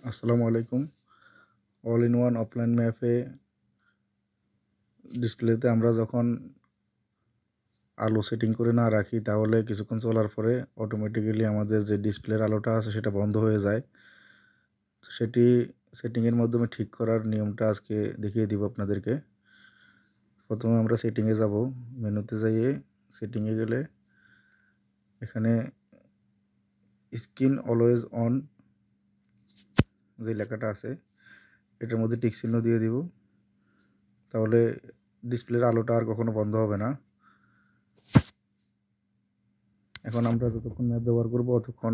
আসসালামু আলাইকুম। All in one offline ম্যাপে ডিসপ্লেতে আমরা যখন আলো সেটিং করে না রাখি তাহলে কিছুক্ষণ চলার পরে অটোমেটিক্যালি আমাদের যে ডিসপ্লের আলোটা আছে সেটা বন্ধ হয়ে যায়। সেটি সেটিংয়ের মাধ্যমে ঠিক করার নিয়মটা আজকে দেখিয়ে দিব আপনাদেরকে। প্রথমে আমরা সেটিংয়ে যাব, মেনুতে যাইয়ে সেটিংয়ে গেলে এখানে স্ক্রিন অলওয়েজ অন যে লেখাটা আছে এটার মধ্যে টিক চিহ্ন দিয়ে দিব, তাহলে ডিসপ্লের আলোটা আর কখনো বন্ধ হবে না। এখন আমরা যতক্ষণ ম্যাপ ব্যবহার করব ততক্ষণ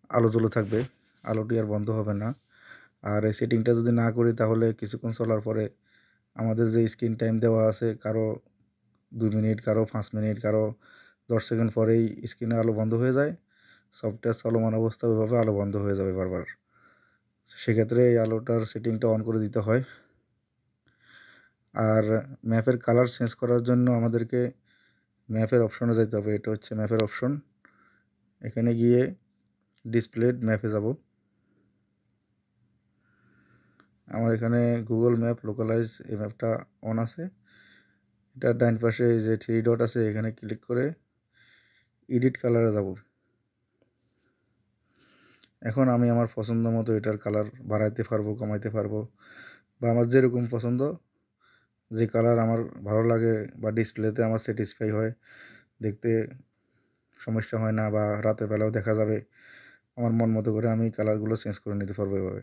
আলো জ্বলে থাকবে, আলোটি আর বন্ধ হবে না। আর এই সেটিংটা যদি না করি তাহলে কিছুক্ষণ চলার পরে আমাদের যে স্ক্রিন টাইম দেওয়া আছে, কারো 2 মিনিট, কারো 5 মিনিট, কারো 10 সেকেন্ড পরেই স্ক্রিনে আলো বন্ধ হয়ে যায়। সফটওয়্যার চলমান অবস্থা ওইভাবে আলো বন্ধ হয়ে যাবে বারবার। সেক্ষেত্রে এই আলোটার সেটিংটা অন করে দিতে হয়। আর ম্যাপের কালার চেঞ্জ করার জন্য আমাদেরকে ম্যাপের অপশনে যেতে হবে। এটা হচ্ছে ম্যাপের অপশন। এখানে গিয়ে ডিসপ্লেড ম্যাপে যাব। আমার এখানে গুগল ম্যাপ লোকালাইজ এই ম্যাপটা অন আছে। এটার ডান পাশে যে 3 ডট আছে এখানে ক্লিক করে এডিট কালারে যাব। এখন আমি আমার পছন্দ মতো এটার কালার বাড়াইতে পারবো, কমাইতে পারবো, বা আমার যেরকম পছন্দ, যে কালার আমার ভালো লাগে বা ডিসপ্লেতে আমার স্যাটিসফাই হয়, দেখতে সমস্যা হয় না, বা রাতের বেলাও দেখা যাবে, আমার মন মতো করে আমি কালারগুলো চেঞ্জ করে নিতে পারবো এভাবে।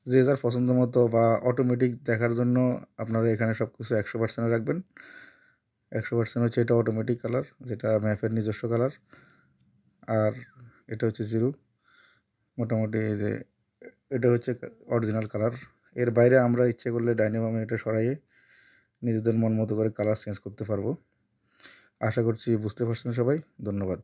যে যার পছন্দ মতো বা অটোমেটিক দেখার জন্য আপনারা এখানে সব কিছু 100% রাখবেন। 100% হচ্ছে এটা অটোমেটিক কালার, যেটা ম্যাপের নিজস্ব কালার। আর এটা হচ্ছে 0। মোটামুটি এই যে এটা হচ্ছে অরিজিনাল কালার। এর বাইরে আমরা ইচ্ছে করলে ডাইনে বামে এটা সরাইয়ে নিজেদের মন মতো করে কালার চেঞ্জ করতে পারবো। আশা করছি বুঝতে পারছেন সবাই। ধন্যবাদ।